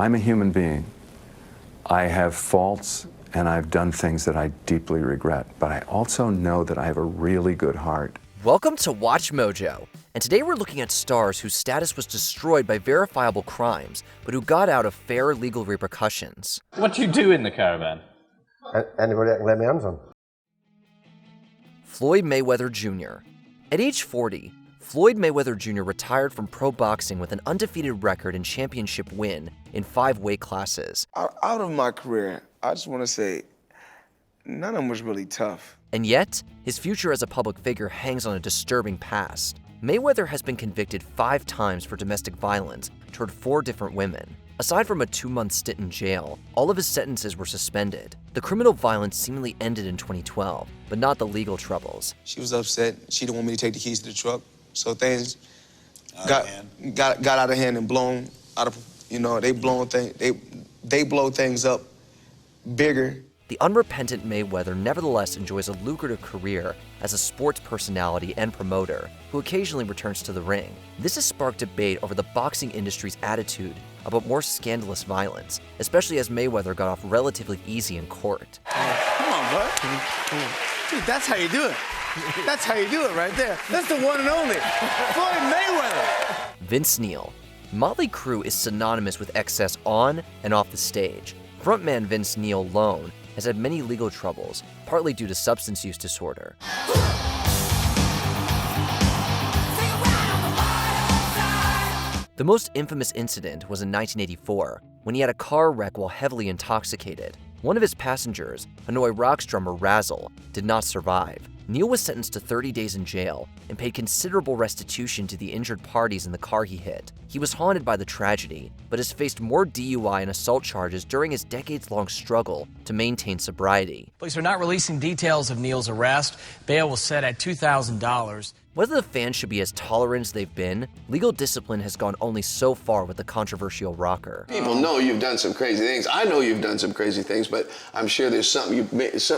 I'm a human being. I have faults and I've done things that I deeply regret, but I also know that I have a really good heart. Welcome to Watch Mojo, and today we're looking at stars whose status was destroyed by verifiable crimes, but who got out of fair legal repercussions. What do you do in the caravan? Anybody that can lay my hands on. Floyd Mayweather Jr. At age 40, Floyd Mayweather Jr. retired from pro boxing with an undefeated record and championship win in 5 weight classes. Out of my career, I just want to say, none of them was really tough. And yet, his future as a public figure hangs on a disturbing past. Mayweather has been convicted 5 times for domestic violence toward 4 different women. Aside from a 2-month stint in jail, all of his sentences were suspended. The criminal violence seemingly ended in 2012, but not the legal troubles. She was upset. She didn't want me to take the keys to the truck, so things got out of hand and blown out of, they blow things up bigger. The unrepentant Mayweather nevertheless enjoys a lucrative career as a sports personality and promoter who occasionally returns to the ring. This has sparked debate over the boxing industry's attitude about more scandalous violence, especially as Mayweather got off relatively easy in court. Come on, bud. Dude, that's how you do it. That's how you do it right there. That's the one and only Floyd Mayweather. Vince Neil. Motley Crue is synonymous with excess on and off the stage. Frontman Vince Neil alone has had many legal troubles, partly due to substance use disorder. The most infamous incident was in 1984, when he had a car wreck while heavily intoxicated. One of his passengers, Hanoi Rocks drummer Razzle, did not survive. Neil was sentenced to 30 days in jail and paid considerable restitution to the injured parties in the car he hit. He was haunted by the tragedy, but has faced more DUI and assault charges during his decades-long struggle to maintain sobriety. Police are not releasing details of Neil's arrest. Bail was set at $2,000. Whether the fans should be as tolerant as they've been, legal discipline has gone only so far with the controversial rocker. People know you've done some crazy things. I know you've done some crazy things, but I'm sure there's something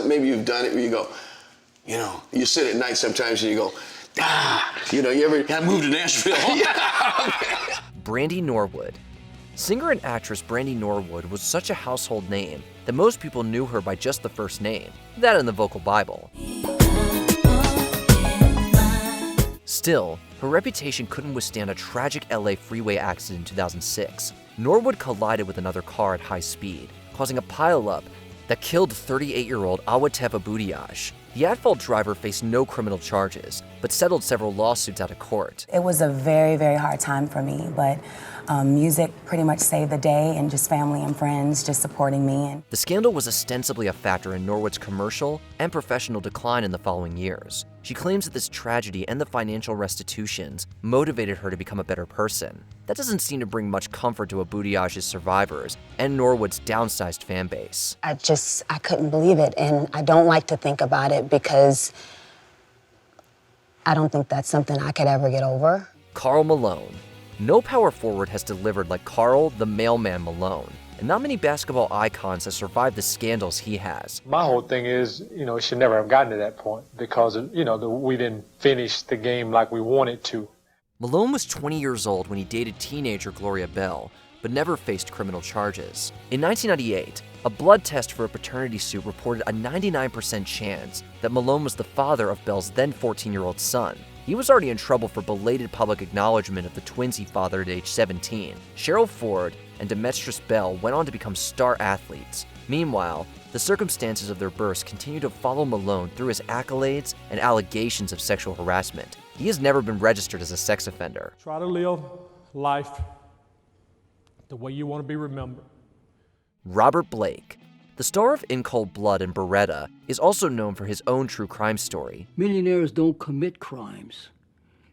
maybe you've done it where you go, you sit at night sometimes and you go, you ever gotta move to Nashville? Brandy Norwood. Singer and actress Brandy Norwood was such a household name that most people knew her by just the first name, that in the vocal Bible. Still, her reputation couldn't withstand a tragic LA freeway accident in 2006. Norwood collided with another car at high speed, causing a pileup that killed 38-year-old Awateva Boudiage. The at-fault driver faced no criminal charges, but settled several lawsuits out of court. It was a very, very hard time for me, but music pretty much saved the day, and just family and friends just supporting me. The scandal was ostensibly a factor in Norwood's commercial and professional decline in the following years. She claims that this tragedy and the financial restitutions motivated her to become a better person. That doesn't seem to bring much comfort to Boudiage's survivors and Norwood's downsized fan base. I couldn't believe it, and I don't like to think about it because I don't think that's something I could ever get over. Karl Malone. No power forward has delivered like Karl the Mailman Malone, and not many basketball icons have survived the scandals he has. My whole thing is, it should never have gotten to that point because, we didn't finish the game like we wanted to. Malone was 20 years old when he dated teenager Gloria Bell, but never faced criminal charges. In 1998, a blood test for a paternity suit reported a 99% chance that Malone was the father of Bell's then 14-year-old son. He was already in trouble for belated public acknowledgement of the twins he fathered at age 17. Cheryl Ford and Demetrius Bell went on to become star athletes. Meanwhile, the circumstances of their births continue to follow Malone through his accolades and allegations of sexual harassment. He has never been registered as a sex offender. Try to live life the way you want to be remembered. Robert Blake. The star of In Cold Blood and Beretta is also known for his own true crime story. Millionaires don't commit crimes.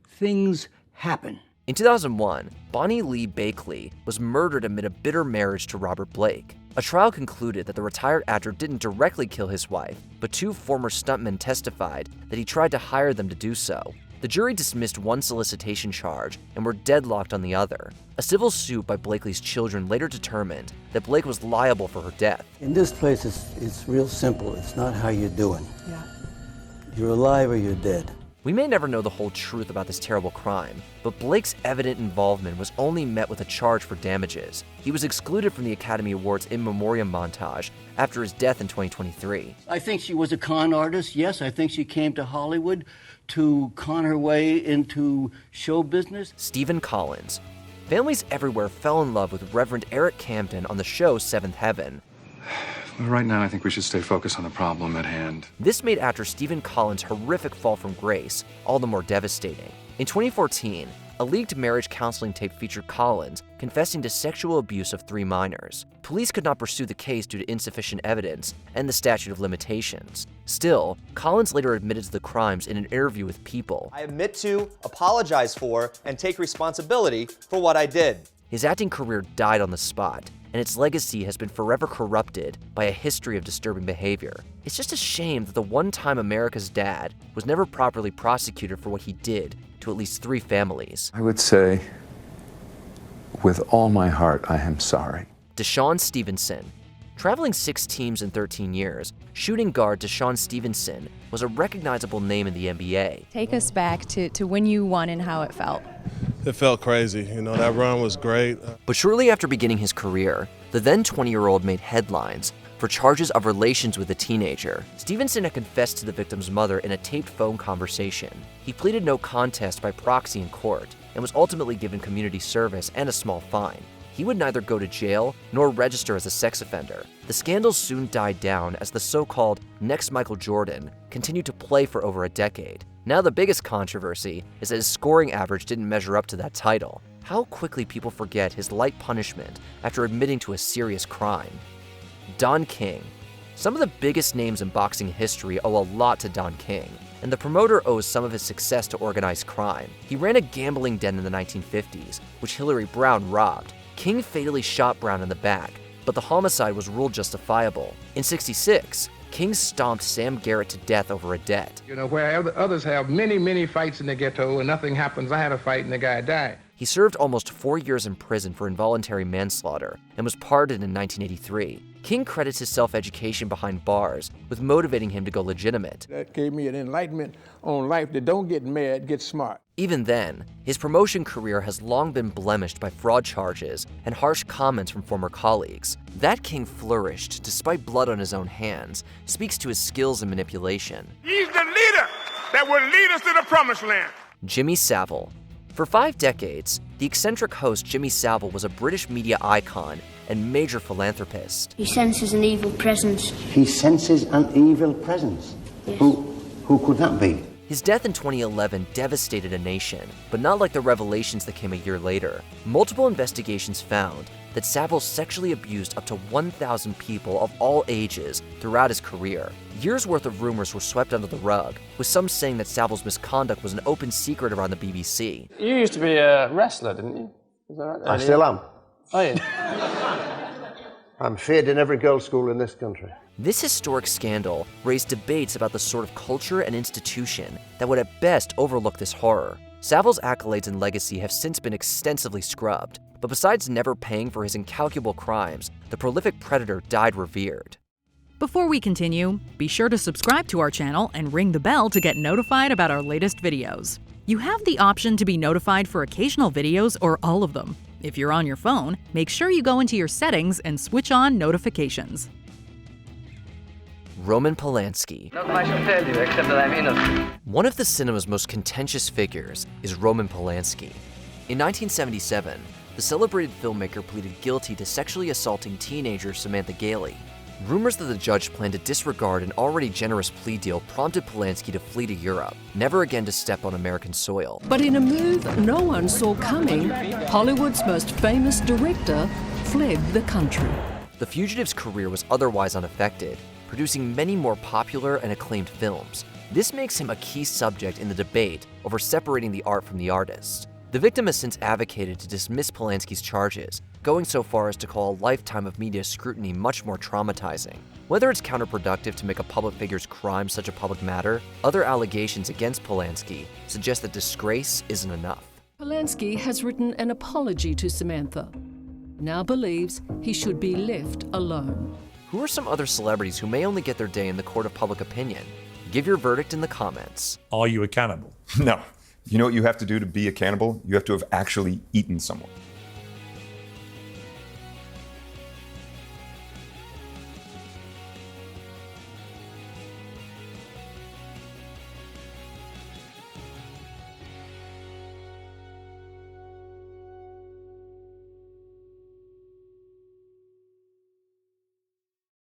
Things happen. In 2001, Bonnie Lee Bakley was murdered amid a bitter marriage to Robert Blake. A trial concluded that the retired actor didn't directly kill his wife, but 2 former stuntmen testified that he tried to hire them to do so. The jury dismissed one solicitation charge and were deadlocked on the other. A civil suit by Blakely's children later determined that Blake was liable for her death. In this place, it's real simple. It's not how you're doing. Yeah. You're alive or you're dead. We may never know the whole truth about this terrible crime, but Blake's evident involvement was only met with a charge for damages. He was excluded from the Academy Awards in memoriam montage after his death in 2023. I think she was a con artist. Yes, I think she came to Hollywood to con her way into show business. Stephen Collins. Families everywhere fell in love with Reverend Eric Camden on the show Seventh Heaven. Right now, I think we should stay focused on the problem at hand. This made actor Stephen Collins' horrific fall from grace all the more devastating. In 2014, a leaked marriage counseling tape featured Collins confessing to sexual abuse of 3 minors. Police could not pursue the case due to insufficient evidence and the statute of limitations. Still, Collins later admitted to the crimes in an interview with People. I admit to, apologize for, and take responsibility for what I did. His acting career died on the spot, and its legacy has been forever corrupted by a history of disturbing behavior. It's just a shame that the one-time America's dad was never properly prosecuted for what he did to at least 3 families. I would say, with all my heart, I am sorry. DeShawn Stevenson. Traveling 6 teams in 13 years, shooting guard DeShawn Stevenson was a recognizable name in the NBA. Take us back to when you won and how it felt. It felt crazy. You know, that run was great. But shortly after beginning his career, the then 20-year-old made headlines for charges of relations with a teenager. Stevenson had confessed to the victim's mother in a taped phone conversation. He pleaded no contest by proxy in court and was ultimately given community service and a small fine. He would neither go to jail nor register as a sex offender. The scandal soon died down as the so-called next Michael Jordan continued to play for over a decade. Now the biggest controversy is that his scoring average didn't measure up to that title. How quickly people forget his light punishment after admitting to a serious crime. Don King. Some of the biggest names in boxing history owe a lot to Don King, and the promoter owes some of his success to organized crime. He ran a gambling den in the 1950s, which Hillary Brown robbed. King fatally shot Brown in the back, but the homicide was ruled justifiable. In '66, King stomped Sam Garrett to death over a debt. You know, where others have many, many fights in the ghetto and nothing happens, I had a fight and the guy died. He served almost 4 years in prison for involuntary manslaughter and was pardoned in 1983. King credits his self-education behind bars with motivating him to go legitimate. That gave me an enlightenment on life that don't get mad, get smart. Even then, his promotion career has long been blemished by fraud charges and harsh comments from former colleagues. That King flourished despite blood on his own hands speaks to his skills in manipulation. He's the leader that will lead us to the promised land. Jimmy Savile. For 5 decades, the eccentric host Jimmy Savile was a British media icon and major philanthropist. He senses an evil presence. He senses an evil presence. Yes. Who could that be? His death in 2011 devastated a nation, but not like the revelations that came a year later. Multiple investigations found that Savile sexually abused up to 1,000 people of all ages throughout his career. Years' worth of rumors were swept under the rug, with some saying that Savile's misconduct was an open secret around the BBC. You used to be a wrestler, didn't you? Is that right? I still am. Oh, yeah. I'm feared in every girls' school in this country. This historic scandal raised debates about the sort of culture and institution that would at best overlook this horror. Savile's accolades and legacy have since been extensively scrubbed, but besides never paying for his incalculable crimes, the prolific predator died revered. Before we continue, be sure to subscribe to our channel and ring the bell to get notified about our latest videos. You have the option to be notified for occasional videos or all of them. If you're on your phone, make sure you go into your settings and switch on notifications. Roman Palansky. Not much to tell you, except that I'm innocent. One of the cinema's most contentious figures is Roman Palansky. In 1977, the celebrated filmmaker pleaded guilty to sexually assaulting teenager Samantha Gailey. Rumors that the judge planned to disregard an already generous plea deal prompted Palansky to flee to Europe, never again to step on American soil. But in a move no one saw coming, Hollywood's most famous director fled the country. The fugitive's career was otherwise unaffected, producing many more popular and acclaimed films. This makes him a key subject in the debate over separating the art from the artist. The victim has since advocated to dismiss Palansky's charges, going so far as to call a lifetime of media scrutiny much more traumatizing. Whether it's counterproductive to make a public figure's crime such a public matter, other allegations against Palansky suggest that disgrace isn't enough. Palansky has written an apology to Samantha. Now believes he should be left alone. Who are some other celebrities who may only get their day in the court of public opinion? Give your verdict in the comments. Are you accountable? No. You know what you have to do to be accountable? You have to have actually eaten someone.